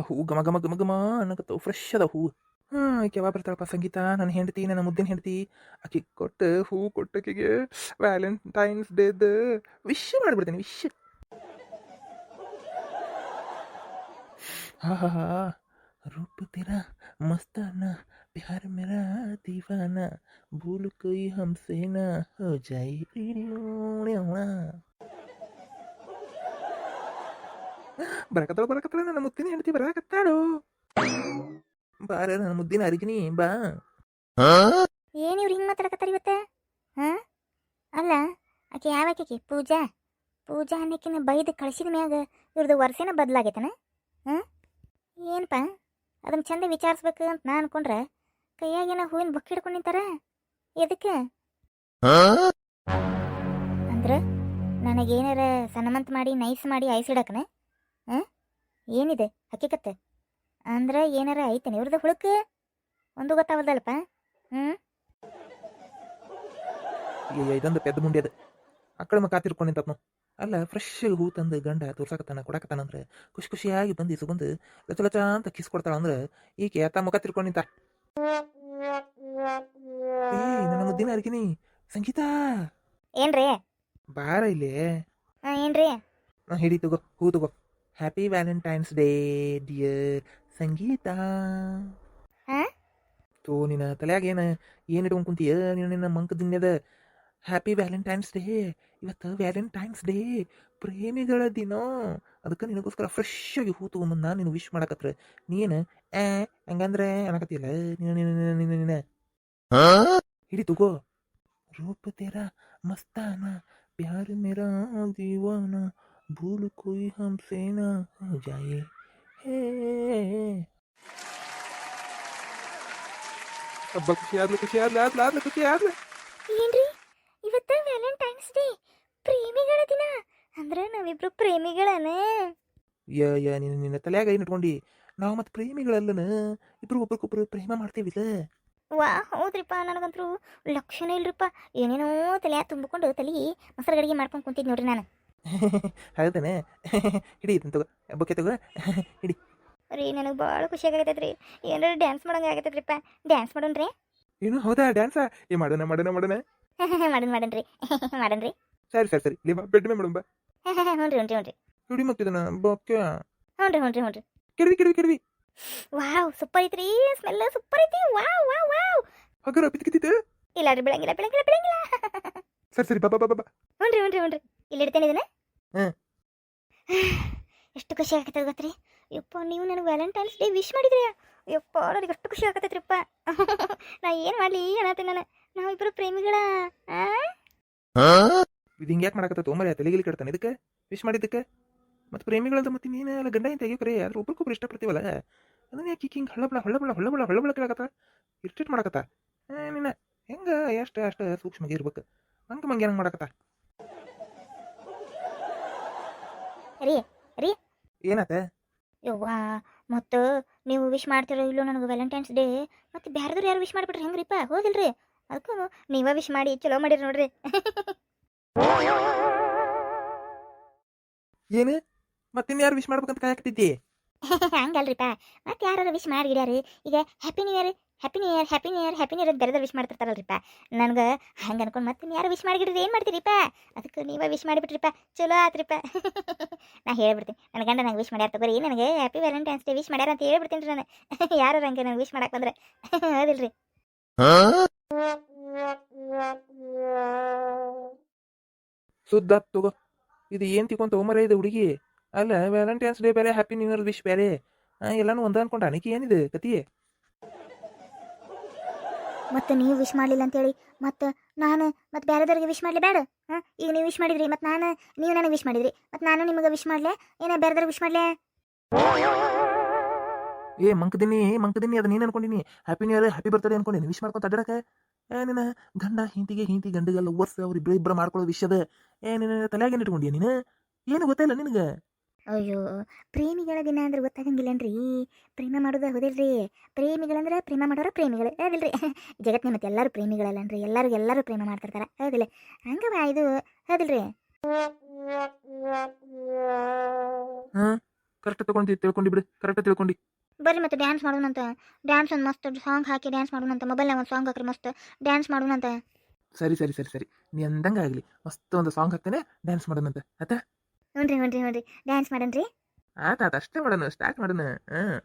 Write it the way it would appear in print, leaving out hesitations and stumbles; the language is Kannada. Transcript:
ಹೂ ಘಮ ಘಮ ಘಮ ಘಮ ಅನ್ನಕತ್ತವು ಫ್ರೆಶ್ ಅದ ಹೂ. ಆಕೆ ಯಾವಾಗ ಬರ್ತಾಳಪ್ಪ ಸಂಗೀತ, ನನ್ನ ಹೆಂಡತಿ, ನನ್ನ ಮುದ್ದಿನ ಹೆಂಡತಿ. ಆಕೆ ಕೊಟ್ಟು ಹೂ ಕೊಟ್ಟಕಿಗೆ ವ್ಯಾಲೆಂಟೈನ್ಸ್ ಡೇದ ವಿಶ್ ಮಾಡಿಬಿಡ್ತೀನಿ, ವಿಶ್. ಹಾ ಹಾ ಹಾ, रूप तेरा मस्ताना, प्यार मेरा दीवाना, भूल कोई हमसे ना हो जाए. ಬರಕತ್ತಾಳು ಬರಕತ್ತಾಳು, ನನ್ನ ಮುದ್ದಿನ ಹೆಂಡತಿ ಬರಕತ್ತಾಳು. ಬಾರ ನನ್ನ ಮುದ್ದಿನ ಅರಿಗಿನಿ ಬಾ. ಏನು ಇವ್ರು ಹಿಂಗೆ ಮಾತಾಡಕತ್ತಾರ ಇವತ್ತು? ಹಾಂ, ಅಲ್ಲ ಆಕೆ ಯಾವಾಕೆ ಪೂಜಾ ಪೂಜಾ ಅನ್ನಕ್ಕಿನ ಬೈದು ಕಳಿಸಿದ ಮ್ಯಾಗ ಇವ್ರದ್ದು ವರ್ಷೇನ ಬದಲಾಗೈತನ? ಹಾಂ, ಏನಪ್ಪ ಅದನ್ನು ಚಂದ ವಿಚಾರಿಸ್ಬೇಕು ಅಂತ ನಾ ಅನ್ಕೊಂಡ್ರೆ ಕೈಯಾಗೇನ ಹೂವಿನ ಬೊಕ್ಕೆ ಹಿಡ್ಕೊಂಡು ನಿಂತಾರ. ಎದಕ್ಕೆ ಅಂದ್ರೆ ನನಗೇನಾರ ಸಣ್ಣಮಂತ ಮಾಡಿ ನೈಸ್ ಮಾಡಿ ಐಸಿಡಕನ? ಹಾಂ, ಏನಿದೆ ಹಕ್ಕಿಕತ್ತೆ? ಅಂದ್ರೆ ಏನಾರ ಐತೇನೆ ಇವ್ರದ್ದು ಹುಳುಕು? ಒಂದು ಗೊತ್ತಾವಲ್ದಲ್ಪ. ಹ್ಞೂ, ಇದೊಂದು ಪೆದ್ದ ಮುಂಡಿ ಅದು. ಆ ಕಡೆ ಮಕ್ಕ ತಿರ್ಕೊಂಡು ನಿಂತಪ್ನು. ಅಲ್ಲ, ಫ್ರೆಶ್ ಹೂ ತಂದು ಗಂಡ ತೋರ್ಸಾಕತ್ತಾನ ಕೊಡಕತ್ತಾನಂದ್ರೆ ಖುಷಿ ಖುಷಿಯಾಗಿ ಬಂದು ಸುಗಂದು ಲಚ ಲಚ ಅಂತ ಕಿಸ್ ಕೊಡ್ತಾಳ ಅಂದ್ರೆ ಈಕೆ ಆತ ಮುಖ ತಿರ್ಕೊಂಡು ನಿಂತ. ಏ ನನ್ನ ಮುದ್ದಿನ ಅರ್ಗಿನಿ ಸಂಗೀತ, ಏನ್ರಿ? ಬಾರ ಇಲ್ಲಿ. ಏನ್ರಿ? ಹಿಡಿ ತಗೋ, ಹೂ ತಗೋ. ಹ್ಯಾಪಿ ವ್ಯಾಲೆಂಟೈನ್ಸ್ ಡೇ ಡಿಯರ್ ಸಂಗೀತ. ಹಾಂ, ತೋ ನಿನ್ನ ತಲೆಯಾಗ ಏನು ಇಟ್ಕೊಂಡು ಕುಂತೀಯ ನೀನು? ನಿನ್ನ ಮಂಕ ದಿನ್ಯದ ಹ್ಯಾಪಿ ವ್ಯಾಲೆಂಟೈನ್ಸ್ ಡೇ. ಇವತ್ತು ವ್ಯಾಲೆಂಟೈನ್ಸ್ ಡೇ, ಪ್ರೇಮಿಗಳ ದಿನ. ಅದಕ್ಕೆ ನಿನಗೋಸ್ಕರ ಫ್ರೆಶ್ ಆಗಿ ಹೂ ತಗೊಂಬಂದು ನಾನು ನೀನು ವಿಶ್ ಮಾಡಕತ್ರ ನೀನು ಹಂಗಂದ್ರೆ ಅನ್ನಕತ್ತಿಲ್ಲ. ನೀನು ಹಿಡಿ ತಗೋ. ರೂಪ तेरा मस्ताना, प्यार मेरा दीवाना, भूल कोई हमसे ना हो जाए. ಹೇ ಹಬ್ಬ ಖುಷಿ ಆದ್ಲು, ಖುಷಿ ಆದ್ಲು, ಆದ್ಲು ಖುಷಿ ಆದ್ಲು. ಏನ್ರಿ ಇವತ್ತ ವ್ಯಾಲೆಂಟೈನ್ಸ್ ಡೇ, ಪ್ರೇಮಿಗಳ ದಿನ? ಅಂದ್ರೆ ನಾವಿಬ್ರು ಪ್ರೇಮಿಗಳನ? ಯ ನೀನು ನಿನ್ನ ತಲೆಯಾಗ ಏನು ಇಟ್ಕೊಂಡು ನಾವು ಮತ್ತೆ ಪ್ರೇಮಿಗಳಲ್ಲನ, ಇಬ್ರು ಒಬ್ರಿಗೊಬ್ರು ಪ್ರೇಮ ಮಾಡ್ತೇವಿಲ್ಲ. ವಾ ಹೌದ್ರಿಪ್ಪ, ನನಗಂತರೂ ಲಕ್ಷಣ ಇಲ್ರಿಪ್ಪ. ಏನೇನೋ ತಲೆ ತುಂಬಿಕೊಂಡು ತಲೆ ಮೊಸರು ಗಡಿಗೆ ಮಾಡ್ಕೊಂಡು ಕುಂತಿದ್ ನೋಡ್ರಿ ನಾನು. ಹೌದನೆ. ಹಿಡಿ ಇದನ್ನ ತಗೋ, ಬೊಕ್ಕೆ ತಗೋ, ಹಿಡಿ. ರೀ ನನಗೆ ಭಾಳ ಖುಷಿ ಆಗತೈತ್ರಿ. ಏನಾರು ಡ್ಯಾನ್ಸ್ ಮಾಡೋಂಗೆ ಆಗತೈತ್ರಿಪ್ಪ. ಡ್ಯಾನ್ಸ್ ಮಾಡೋಣ್ರಿ? ಏನು ಹೌದಾ? ಡ್ಯಾನ್ಸ ಏ ಮಾಡೋಣ ಮಾಡೋಣ ಮಾಡೋಣ. ಮಾಡಣ್ರಿ ಮಾಡಣ್ರಿ. ಸರಿ ಸರಿ ಸರಿ, ಇಲ್ಲಿ ಬಾ, ಬೆಡ್ ಮೇ ಮಾಡೋಣ ಬಾ. ಹ್ಞೂ ರೀ. ಹಿಡಿ ಮತ್ತಿದನ ಬೊಕ್ಕೆ. ಹ್ಞೂ ರೀ. ಕೆಡವಿ ಕೆಡವಿ ಕೆಡವಿ. ವಾವ್, ಸೂಪರ್ ಐತ್ರಿ. ಸ್ಮೆಲ್ ಸೂಪರ್ ಐತಿ. Wow wow wow. ಹಗರ ಪಿತ್ಕಿತ್ತಿದ್ದೆ. ಇಲ್ಲ ರೀ, ಬೆಳಂಗಿಲ್ಲ. ಸರಿ ಸರಿ, ಬಾ ಬಾ ಬಾ ಬಾ. ಹ್ಞೂ ರೀ. ಇಲ್ಲಿ ಇಡ್ತೇನೆ ಇದನ್ನ. ಹ್ಮ್. ಎಷ್ಟು ಖುಷಿ ಆಗತ್ತದ ಗೊತ್ತ್ರಿ? ಯಪ್ಪ, ನೀವು ನನಗೆ ವ್ಯಾಲೆಂಟೈನ್ಸ್ ಡೇ ವಿಶ್ ಮಾಡಿದ್ರಿ. ಯಪ್ಪ, ನನಗೆ ಎಷ್ಟು ಖುಷಿ ಆಗತ್ತೈತ್ರಿಪ್ಪ. ನಾ ಏನು ಮಾಡಲಿ ಅನ್ನತ್ತೀನಿ ನಾನು. ನಾವಿಬ್ಬರು ಪ್ರೇಮಿಗಳ. ಇದು ಹಿಂಗೆ ಯಾಕೆ ಮಾಡಕತ್ತ ತೋಮರ ತಲೆಗಿಲಿ ಕೆಡ್ತಾನೆ ಇದಕ್ಕೆ ವಿಶ್ ಮಾಡಿದ್ದಕ್ಕೆ? ಮತ್ತೆ ಪ್ರೇಮಿಗಳಂತ ಮತ್ತೆ ನೀನು ಎಲ್ಲ ಗಂಡ ಅಂತ ತೆಗಿಯೋಕ್ರೆ ಆದ್ರೆ ಒಬ್ರಿಗೊಬ್ರು ಇಷ್ಟಪಡ್ತೀವಲ್ಲ, ಅದನ್ನ ಯಾಕೆ ಹಿಂಗೆ ಹಳ್ಳಬಳ ಕೇಳಕತ್ತ ಇರ್ಟಿಟ್ ಮಾಡಕತ್ತ? ನಿನ್ನ ಹೆಂಗೆ ಅಷ್ಟು ಸೂಕ್ಷ್ಮಗೆ ಇರ್ಬೇಕು, ಮಂಗೆ ಹೆಂಗೆ ಮಾಡಕತ್ತ? ರೀ ಏನಾತ? ಯವ್ವಾ, ಮತ್ತು ನೀವು ವಿಶ್ ಮಾಡ್ತಿರೋ ಇಲ್ಲೋ ನನಗೆ ವ್ಯಾಲೆಂಟೈನ್ಸ್ ಡೇ, ಮತ್ತು ಬ್ಯಾರದವ್ರು ಯಾರು ವಿಶ್ ಮಾಡಿಬಿಟ್ರಿ ಹೆಂಗ್ರಿಪ್ಪ? ಹೋದಿಲ್ರಿ? ಅದಕ್ಕೆ ನೀವೇ ವಿಶ್ ಮಾಡಿ ಚಲೋ ಮಾಡಿರಿ ನೋಡ್ರಿ. ಏನು ಮತ್ತಿನ್ ಯಾರು ವಿಶ್ ಮಾಡ್ಬೇಕಂತ ಕಾಯಕತ್ತಿದ್ದಿ? ಹಂಗಲ್ರಿಪ್ಪ, ಮತ್ತೆ ಯಾರು ವಿಶ್ ಮಾಡಿಗಿಡ್ಯಾರಿ? ಈಗ ಹ್ಯಾಪಿ ನ್ಯೂ ಇಯರ್ ಅಂತ ಬೇರೆದವ್ರು ವಿಶ್ ಮಾಡ್ತಿರ್ತಾರಲ್ರಿಪ್ಪ. ನನಗೆ ಹಂಗೆ ಅನ್ಕೊಂಡು ಮತ್ತೆ ಯಾರು ವಿಶ್ ಮಾಡಿಗಿಡ್ರಿ ಏನು ಮಾಡ್ತೀರಿಪ್ಪ? ಅದಕ್ಕೆ ನೀವೇ ವಿಶ್ ಮಾಡಿಬಿಟ್ರಿಪ್ಪ, ಚಲೋ ಆತ್ರಿಪ್ಪ. ನಾ ಹೇಳ್ಬಿಡ್ತೀನಿ, ನನ್ನ ಗಂಡ ನಂಗೆ ವಿಶ್ ಮಾಡ್ಯಾರ ತಗೋರಿ, ನನಗೆ ಹ್ಯಾಪಿ ವ್ಯಾಲೆಂಟೈನ್ಸ್ ಡೇ ವಿಶ್ ಮಾಡ್ಯಾರ ಅಂತ ಹೇಳ್ಬಿಡ್ತೀನಿ ರೀ ನಾನು. ಯಾರು ಹಂಗೆ ನಂಗೆ ವಿಶ್ ಮಾಡಕ್ಕೆ ಬಂದ್ರೆ. ಹೌದಿಲ್ರಿ? ಸುದ್ದ ತಗೋ. ಇದು ಏನು ತಿಕ್ಕೊಂತ ಹೋಮರ ಇದು ಹುಡುಗಿ? ಅಲ್ಲ, ವ್ಯಾಲೆಂಟೈನ್ಸ್ ಡೇ ಬೇರೆ, ಹ್ಯಾಪಿ ನ್ಯೂ ಇಯರ್ ವಿಶ್ ಬೇರೆ, ಎಲ್ಲಾನು ಒಂದ ಅನ್ಕೊಂಡ ಅನಿಕೆ ಏನಿದೆ ಕತಿ? ಮತ್ತು ನೀವು ವಿಶ್ ಮಾಡಲಿಲ್ಲ ಅಂತೇಳಿ ಮತ್ತು ನಾನು ಮತ್ತೆ ಬೇರೆದವ್ರಿಗೆ ವಿಶ್ ಮಾಡಲಿ ಬೇಡ? ಹಾಂ, ಈಗ ನೀವು ವಿಶ್ ಮಾಡಿದ್ರಿ, ಮತ್ತು ನೀವು ನನಗೆ ವಿಶ್ ಮಾಡಿದ್ರಿ, ಮತ್ತು ನಾನು ನಿಮಗೆ ವಿಶ್ ಮಾಡಲೆ? ಏನೋ ಬೇರೆದವ್ರಿಗೆ ವಿಶ್ ಮಾಡಲೆ? ಮಂಕದಿನಿ ಅದು ನೀನು ಅನ್ಕೊಂಡಿನಿ. Happy new year, happy birthday ಅನ್ಕೊಂಡಿನಿ. ವಿಶ್ ಮಾಡ್ಕೊಂತ ಅಡ್ಡಾಡಕ ನಿನ್ನ ಗಂಡ ಹೆಂಡತಿ ಗಂಡಗೆಲ್ಲ ವರ್ಷ ಅವ್ರು ಇಬ್ಬರು ಮಾಡ್ಕೊಳ್ಳೋ ವಿಷಯದ ನಿನ್ನ ತಲೆಯಾಗ ಏನು ಇಟ್ಕೊಂಡಿಯ ನೀನು? ಏನು ಗೊತ್ತಿಲ್ಲ ನಿನಗೆ? ಅಯ್ಯೋ, ಪ್ರೇಮಿಗಳ ದಿನ ಅಂದ್ರೆ ಗೊತ್ತಾಗಂಗಿಲ್ಲನ್ರಿ. ಪ್ರೇಮ ಮಾಡೋದು ಹೌದಿಲ್ರಿ? ಪ್ರೇಮಿಗಳಂದ್ರೆ ಪ್ರೇಮ ಮಾಡೋರ ಪ್ರೇಮಿಗಳು ಹೌದಿಲ್ರಿ? ಜಗತ್ತಿನ ಮತ್ತೆ ಎಲ್ಲರೂ ಪ್ರೇಮಿಗಳಲ್ಲನ್ರಿ. ಎಲ್ಲರೂ ಪ್ರೇಮ ಮಾಡ್ತಿರ್ತಾರೆ ಹೌದಿಲ್ಲ? ಹಂಗವ ಇದು ಹೌದಿಲ್ರಿ? ಹಾಂ, ಕರೆಕ್ಟ್ ತಿಳ್ಕೊಂಡು ಬಿಡು, ಕರೆಕ್ಟ್ ತಿಳ್ಕೊಂಡು. ಬರ್ರಿ ಮತ್ತೆ ಡ್ಯಾನ್ಸ್ ಮಾಡೋಣಂತ. ಡ್ಯಾನ್ಸ್ ಒಂದು ಮಸ್ತ್ ಸಾಂಗ್ ಹಾಕಿ ಡ್ಯಾನ್ಸ್ ಮಾಡೋಣಂತ. ಮೊಬೈಲ್ನಾಗ ಒಂದು ಸಾಂಗ್ ಹಾಕ್ರಿ, ಮಸ್ತ್ ಡ್ಯಾನ್ಸ್ ಮಾಡೋಣಂತ. ಸರಿ ಸರಿ ಸರಿ ಸರಿ, ನೀ ಅಂದಂಗೆ ಆಗಲಿ. ಮಸ್ತ್ ಒಂದು ಸಾಂಗ್ ಹಾಕ್ತೇನೆ, ಡ್ಯಾನ್ಸ್ ಮಾಡೋಣಂತ ಆಯ್ತಾ? ಹ್ಞೂ ರೀ ಡ್ಯಾನ್ಸ್ ಮಾಡನ್ರಿ. ಆತ ಅಷ್ಟೇ ಮಾಡೋಣ, ಸ್ಟಾರ್ಟ್ ಮಾಡೋಣ. ಹಾಂ